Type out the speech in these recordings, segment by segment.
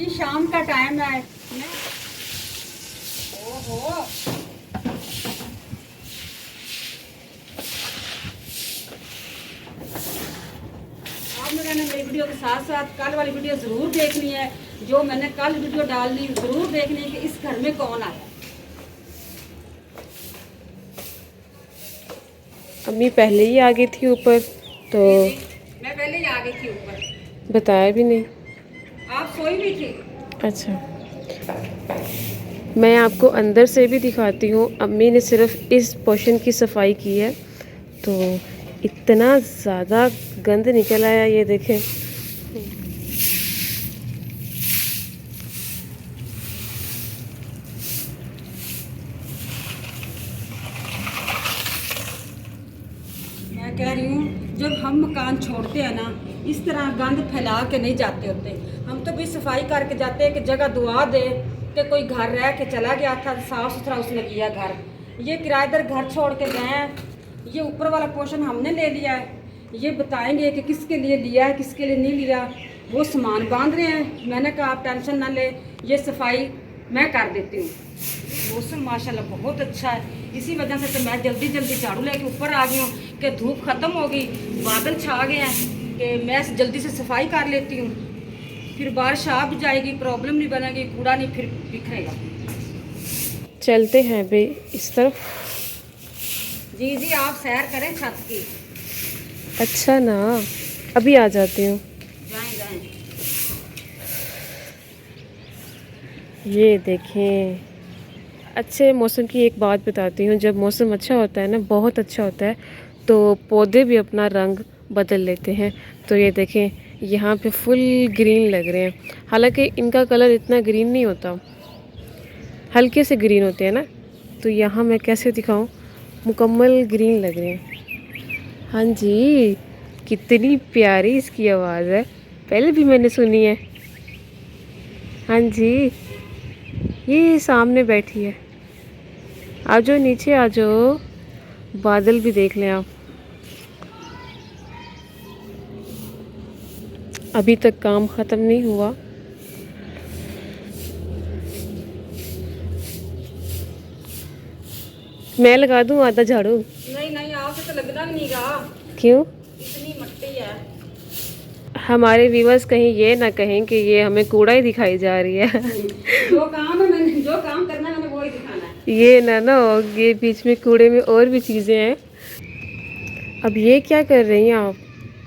जी शाम का टाइम है। ओहो, आपने मैंने मेरी वीडियो के साथ साथ कल वाली वीडियो ज़रूर देखनी है। जो मैंने कल वीडियो डालनी ज़रूर देखनी है कि इस घर में कौन आया। अम्मी पहले ही आ गई थी ऊपर तो मैं पहले ही आ गई थी ऊपर, बताया भी नहीं। आप सोई भी थी। अच्छा, मैं आपको अंदर से भी दिखाती हूँ। अम्मी ने सिर्फ इस पोर्शन की सफाई की है तो इतना ज़्यादा गंद निकल आया, ये देखें। मैं कह रही हूँ जब हम मकान छोड़ते हैं ना, इस तरह गंद फैला के नहीं जाते होते। हम तो भी सफाई करके जाते हैं कि जगह दुआ दे कि कोई घर रह के चला गया था, साफ़ सुथरा उसने किया घर। ये किराएदार घर छोड़ के गए हैं, ये ऊपर वाला पोर्शन हमने ले लिया है। ये बताएंगे कि किसके लिए लिया है, किसके लिए नहीं लिया। वो सामान बांध रहे हैं। मैंने कहा आप टेंशन ना ले, ये सफाई मैं कर देती हूँ। मौसम माशाल्लाह बहुत अच्छा है, इसी वजह से तो मैं जल्दी जल्दी झाड़ू लेके ऊपर आ गई हूँ कि धूप ख़त्म हो गई, बादल छा गए हैं कि मैं जल्दी से सफाई कर लेती हूँ। फिर बारिश आ भी जाएगी, प्रॉब्लम नहीं बनेगी, कूड़ा नहीं फिर बिखरेगा। चलते हैं भाई इस तरफ। जी जी, आप सैर करें छत की। अच्छा ना, अभी आ जाती हूँ। जाएं जाएं। ये देखें, अच्छे मौसम की एक बात बताती हूँ। जब मौसम अच्छा होता है ना, बहुत अच्छा होता है, तो पौधे भी अपना रंग बदल लेते हैं। तो ये देखें, यहाँ पे फुल ग्रीन लग रहे हैं। हालांकि इनका कलर इतना ग्रीन नहीं होता, हल्के से ग्रीन होते हैं ना। तो यहाँ मैं कैसे दिखाऊं, मुकम्मल ग्रीन लग रहे हैं। हाँ जी, कितनी प्यारी इसकी आवाज़ है, पहले भी मैंने सुनी है। हाँ जी, ये सामने बैठी है। आ जाओ नीचे आ जाओ, बादल भी देख लें आप। अभी तक काम ख़त्म नहीं हुआ। मैं लगा दूं आधा झाड़ू? नहीं नहीं, आपसे तो लगना भी नहीं रहा, क्यों? इतनी मिट्टी है। हमारे व्यूअर्स कहीं ये ना कहें कि ये हमें कूड़ा ही दिखाई जा रही है। जो काम है मैंने, जो काम करना है मैंने वो ही दिखाना है। ये ना हो, ये बीच में कूड़े में और भी चीज़ें हैं। अब ये क्या कर रही हैं आप?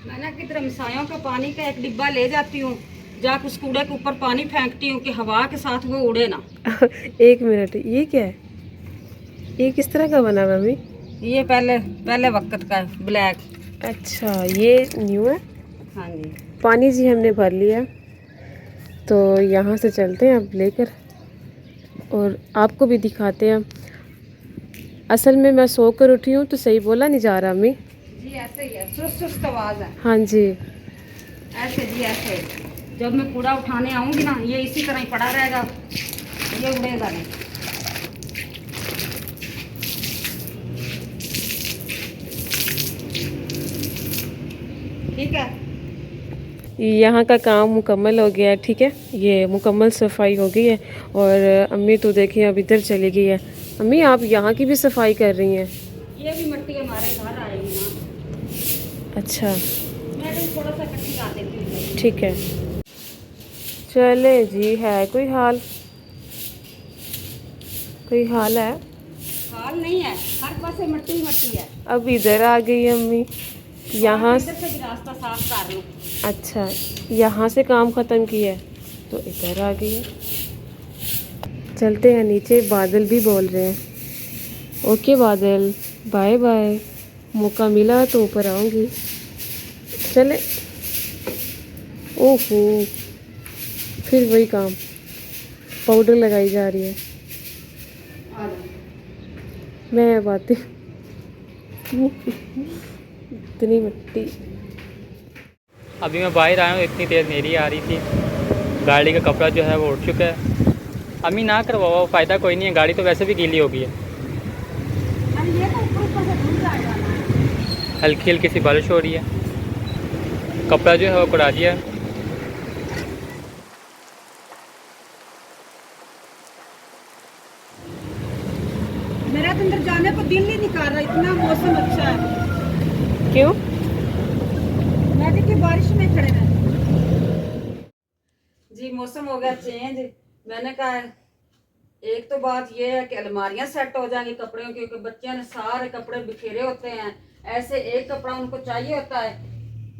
मैंने किधर मिसाइयों का पानी का एक डिब्बा ले जाती हूँ, जाकर उस कूड़े के ऊपर पानी फेंकती हूँ कि हवा के साथ वो उड़े ना। एक मिनट, ये क्या है? ये किस तरह का बना हुआ अभी? ये पहले पहले वक्त का है, ब्लैक। अच्छा, ये न्यू है। हाँ जी। पानी जी हमने भर लिया, तो यहाँ से चलते हैं अब लेकर, और आपको भी दिखाते हैं। असल में मैं सो कर उठी हूँ तो सही बोला नहीं जा रहा अम्मी? जी ऐसे ही है, सुस्त सुस्त आवाज़ है। हाँ जी। ऐसे जी ऐसे, जब मैं कूड़ा उठाने आऊँगी ना, ये इसी तरह ही पड़ा रहेगा, ये उड़ेगा नहीं। ठीक है, यहाँ का काम मुकम्मल हो गया है। ठीक है, ये मुकम्मल सफाई हो गई है। और अम्मी तो देखिए अब इधर चली गई है। अम्मी आप यहाँ की भी सफाई कर रही हैं? ये भी मिट्टी हमारे घर आएगी ना। अच्छा, मैं तो थोड़ा सा इकट्ठी कर देती हूँ। ठीक है। चले जी, है कोई हाल? कोई हाल है? हाल नहीं है, हर पास से मिट्टी ही मिट्टी है। अब इधर आ गई अम्मी। यहाँ इधर से भी रास्ता साफ कर लूँ। अच्छा, यहाँ से काम ख़त्म किया है तो इधर आ गई है। चलते हैं नीचे, बादल भी बोल रहे हैं। ओके बादल, बाय बाय, मौका मिला तो ऊपर आऊँगी। चले। ओहो, फिर वही काम, पाउडर लगाई जा रही है। मैं अब आती हूँ। इतनी मिट्टी। अभी मैं बाहर आया हूँ, इतनी तेज़ अंधेरी आ रही थी, गाड़ी का कपड़ा जो है वो उठ चुका है। अम्मी ना करवाओ, फ़ायदा कोई नहीं है, गाड़ी तो वैसे भी गीली हो गई है। हल्की हल्की सी बारिश हो रही है, कपड़ा जो है वो उड़ा दिया है। दिल नहीं निकाल रहा, इतना मौसम अच्छा है। क्यों? मैं कहती बारिश में खड़े रहे जी। मौसम हो गया चेंज। मैंने कहा एक तो बात ये है कि अलमारियां सेट हो जाएंगी कपड़ों की, क्योंकि बच्चे ने सारे कपड़े बिखेरे होते हैं, ऐसे एक कपड़ा उनको चाहिए होता है,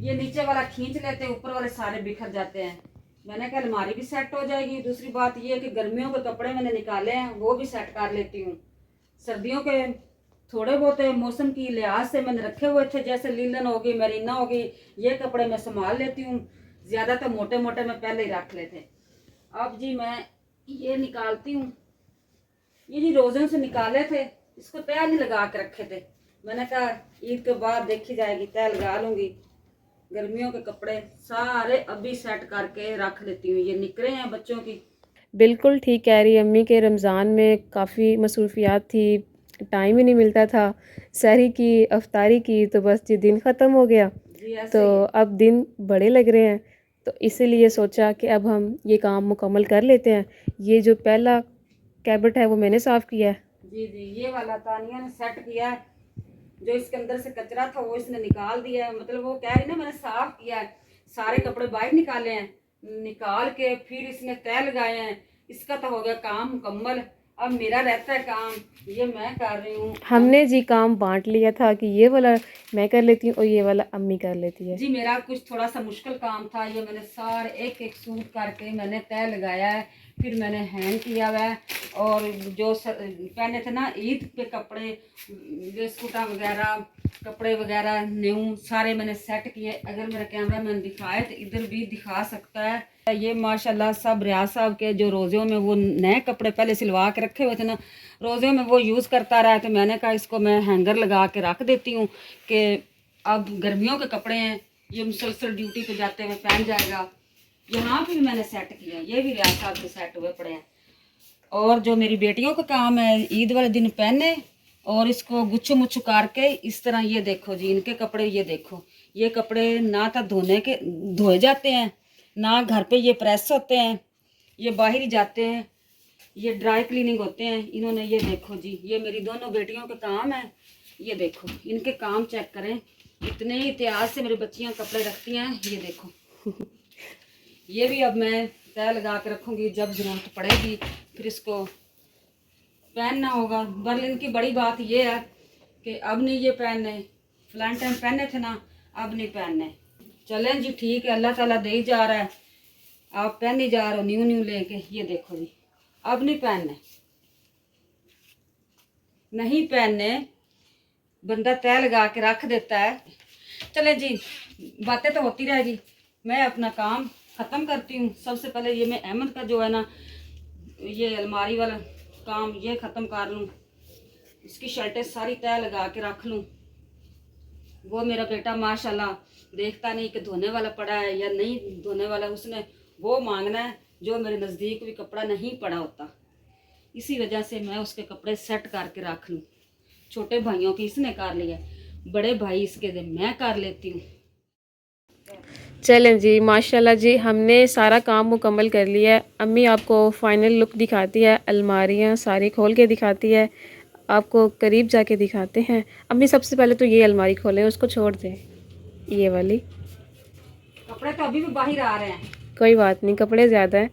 ये नीचे वाला खींच लेते हैं, ऊपर वाले सारे बिखर जाते हैं। मैंने कहा अलमारी भी सेट हो जाएगी। दूसरी बात ये है कि गर्मियों के कपड़े मैंने निकाले हैं, वो भी सेट कर लेती हूँ। सर्दियों के थोड़े बहुत मौसम की लिहाज से मैंने रखे हुए थे, जैसे लीलन होगी, मेरीना होगी, ये कपड़े मैं संभाल लेती हूँ। ज़्यादा तो मोटे मोटे मैं पहले ही रख लेते। अब जी मैं ये निकालती हूँ। ये जी रोज़न से निकाले थे, इसको तय नहीं लगा के रखे थे। मैंने कहा ईद के बाद देखी जाएगी, तय लगा लूँगी। गर्मियों के कपड़े सारे अभी सेट करके रख लेती हूँ। ये निकरे हैं बच्चों की। बिल्कुल ठीक कह रही अम्मी के रमज़ान में काफ़ी मसरूफियात थी, टाइम ही नहीं मिलता था। सहरी की, अफ्तारी की, तो बस ये दिन ख़त्म हो गया। जी ऐसे तो ही है। अब दिन बड़े लग रहे हैं, तो इसीलिए सोचा कि अब हम ये काम मुकम्मल कर लेते हैं। ये जो पहला कैबिनेट है वो मैंने साफ़ किया है। जी जी, ये वाला तानिया ने सेट किया है। जो इसके अंदर से कचरा था वो इसने निकाल दिया है। मतलब वो कह रही ना मैंने साफ किया है, सारे कपड़े बाहर निकाले हैं, निकाल के फिर इसने तय लगाए हैं। इसका तो हो गया काम मुकम्मल। अब मेरा रहता है काम, ये मैं कर रही हूँ। हमने जी काम बांट लिया था कि ये वाला मैं कर लेती हूँ और ये वाला अम्मी कर लेती है। जी मेरा कुछ थोड़ा सा मुश्किल काम था। ये मैंने सारे एक एक सूट करके मैंने तय लगाया है, फिर मैंने हैंग किया हुआ है। और जो पहने थे ना ईद पे कपड़े, बिस्कुटा वगैरह, कपड़े वगैरह न्यू सारे मैंने सेट किए। अगर मेरा कैमरा मैंने दिखाए तो इधर भी दिखा सकता है। ये माशाल्लाह सब रियाज साहब के जो रोज़ों में वो नए कपड़े पहले सिलवा के रखे हुए थे ना, रोज़ों में वो यूज़ करता रहा, तो मैंने कहा इसको मैं हैंगर लगा के रख देती हूँ कि अब गर्मियों के कपड़े हैं, ये मुसलसल ड्यूटी पे जाते हुए पहन जाएगा। यहाँ पे भी मैंने सेट किया, ये भी रियाज साहब के सेट हुए पड़े हैं। और जो मेरी बेटियों का काम है ईद वाले दिन पहने और इसको गुच्छू मुच्छू करके इस तरह, ये देखो जी इनके कपड़े, ये देखो ये कपड़े ना तो धोए जाते हैं, ना घर पे ये प्रेस होते हैं, ये बाहर ही जाते हैं, ये ड्राई क्लीनिंग होते हैं। इन्होंने ये देखो जी, ये मेरी दोनों बेटियों के काम है। ये देखो इनके काम चेक करें, इतने ही इतिहास से मेरी बच्चियां कपड़े रखती हैं। ये देखो ये भी अब मैं तय लगा के रखूँगी, जब ज़रूरत पड़ेगी फिर इसको पहनना होगा। पर इनकी बड़ी बात ये है कि अब नहीं ये पहनने, फलान टाइम पहने थे ना, अब नहीं पहनने। चलें जी ठीक है, अल्लाह ताला दे ही जा रहा है, आप पहने जा रहे हो न्यू न्यू लेके। ये देखो जी अब नहीं पहनने, नहीं पहनने, बंदा तय लगा के रख देता है। चले जी बातें तो होती रहेगी, मैं अपना काम ख़त्म करती हूँ। सबसे पहले ये मैं अहमद का जो है ना ये अलमारी वाला काम ये ख़त्म कर लूँ, इसकी शर्टें सारी तय लगा के रख लूँ। वो मेरा बेटा माशाल्लाह देखता नहीं कि धोने वाला पड़ा है या नहीं धोने वाला, उसने वो मांगना है जो मेरे नज़दीक भी कपड़ा नहीं पड़ा होता। इसी वजह से मैं उसके कपड़े सेट करके रख लूँ। छोटे भाइयों की इसने कर लिया, बड़े भाई इसके दिन मैं कर लेती हूँ। चलें जी माशाल्लाह जी, हमने सारा काम मुकम्मल कर लिया है। अम्मी आपको फ़ाइनल लुक दिखाती है, अलमारियाँ सारी खोल के दिखाती है, आपको करीब जाके दिखाते हैं। अम्मी सबसे पहले तो ये अलमारी खोलें, उसको छोड़ दें, ये वाली। कपड़े तो अभी भी बाहर आ रहे हैं, कोई बात नहीं, कपड़े ज़्यादा हैं।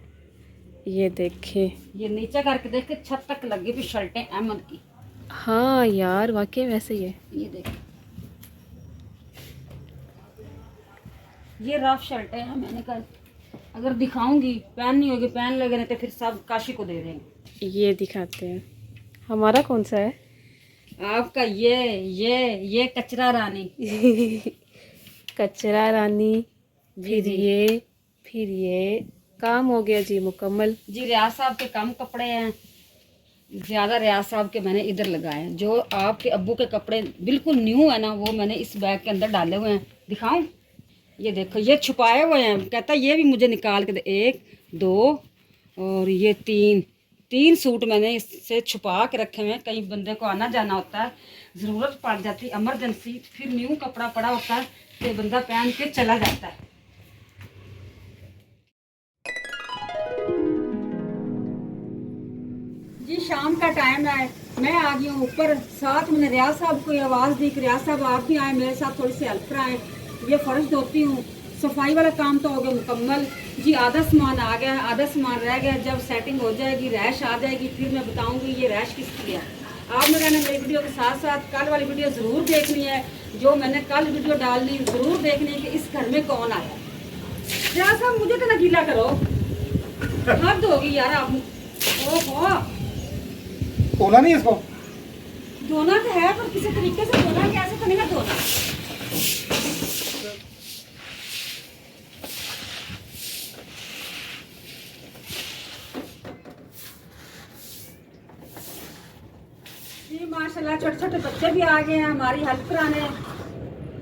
ये देखें, ये नीचे करके देख के छत तक लगी भी शर्टें अहमद की। हाँ यार वाकई वैसे ही है। ये देख, ये रफ शर्टें हैं। मैंने कहा अगर दिखाऊंगी पहन नहीं होगी, पहन लगे नहीं तो फिर सब काशी को दे देंगे। ये दिखाते हैं, हमारा कौन सा है? आपका ये कचरा रानी कचरा रानी, जी जी फिर ये काम हो गया जी मुकम्मल। जी। रियाज साहब के कम कपड़े हैं, ज़्यादा रियाज साहब के मैंने इधर लगाए हैं। जो आपके अब्बू के कपड़े बिल्कुल न्यू है ना, वो मैंने इस बैग के अंदर डाले हुए हैं। दिखाऊं? ये देखो ये छुपाए हुए हैं, कहता ये भी मुझे निकाल के दे। 1 2 और ये 3 सूट मैंने इससे छुपा के रखे हुए हैं। कई बंदे को आना जाना होता है, ज़रूरत पड़ जाती है इमरजेंसी, फिर न्यू कपड़ा पड़ा होता है तो बंदा पहन के चला जाता है। जी शाम का टाइम है, मैं आ गई हूँ ऊपर, साथ मैंने रियाज साहब को आवाज़ दी कि रियाज साहब आप भी आए मेरे साथ, थोड़ी सी हेल्प कराएं। ये फर्श धोती हूँ, सफाई वाला काम तो हो गया मुकम्मल जी। आधा सामान आ गया, आधा सामान रह गया। जब सेटिंग हो जाएगी, रैश आ जाएगी, फिर मैं बताऊंगी ये रैश किसकी है। आपने कहना मेरी वीडियो के साथ साथ कल वाली वीडियो ज़रूर देखनी है, जो मैंने कल वीडियो डालनी ज़रूर देखनी है कि इस घर में कौन आया। रियाज साहब मुझे तो ना गीला करो, हद होगी यार आप। ओहो, धोना नहीं इसको। धोना तो है पर किसी तरीके से धोना, कैसे तो नहीं ना धोना। जी माशाल्लाह छोटे छोटे बच्चे भी आ गए हैं हमारी हेल्प कराने।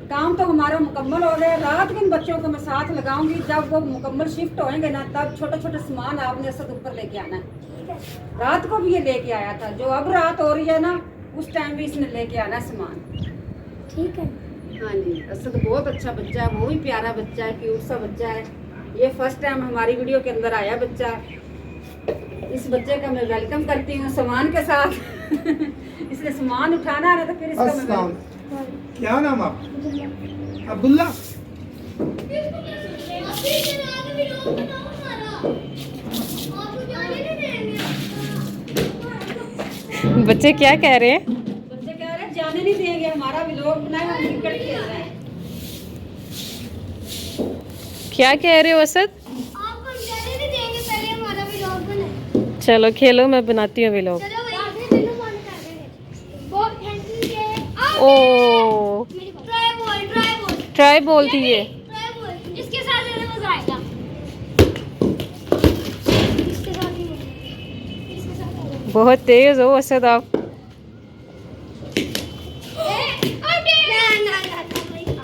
काम तो हमारा मुकम्मल हो गया। रात के इन बच्चों को मैं साथ लगाऊंगी, जब वो मुकम्मल शिफ्ट होएंगे ना तब छोटे छोटे सामान आपने सब ऊपर लेके आना है। रात को भी ये लेके आया था, जो अब रात हो रही है ना उस टाइम भी इसने लेके आना सामान। ठीक है। हाँ जी, असद बहुत अच्छा बच्चा है, वो भी प्यारा बच्चा है, क्यूट सा बच्चा है। ये फर्स्ट टाइम हमारी वीडियो के अंदर आया बच्चा। इस बच्चे का मैं वेलकम करती हूँ सामान के साथ। इसने सामान उठाना है तो फिर इसका अस्सलाम। मैं क्या नाम आप? अब्दुल्ला। बच्चे क्या कह रहे हैं? बच्चे कह रहे हैं जाने नहीं देंगे, हमारा व्लॉग बनाए, हम क्रिकेट खेल रहे हैं। क्या कह रहे हो असद? आपको जाने नहीं देंगे, पहले हमारा व्लॉग बनाए। चलो खेलो, मैं बनाती हूँ व्लॉग। चलो भाई तेरे फोन कर देंगे। बहुत हैंडल के ओ ट्राई ट्राई बोल थी ये। बॉल इसके साथ ज्यादा मजा आएगा। इसके साथ ही इसके साथ आएगा। बहुत तेज हो असद आप।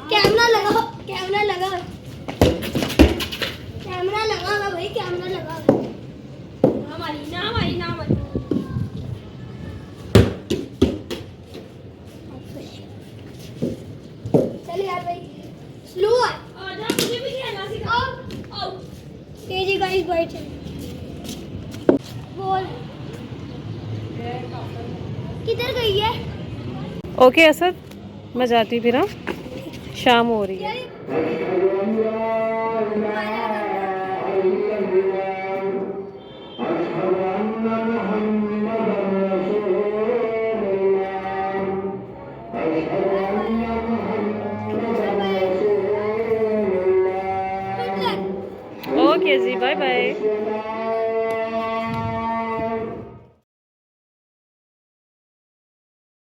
कैमरा लगाओ, कैमरा लगाओ, कैमरा लगा लो भाई, कैमरा लगा लो। ना हमारी चल यार भाई स्लो है। आजा मुझे भी खेलना सिखाओ। आओ तेजी गाइस बैठ बोल किधर गई है? ओके असद, मैं जाती हूँ फिर। हाँ, शाम हो रही है। ओके जी, बाय बाय।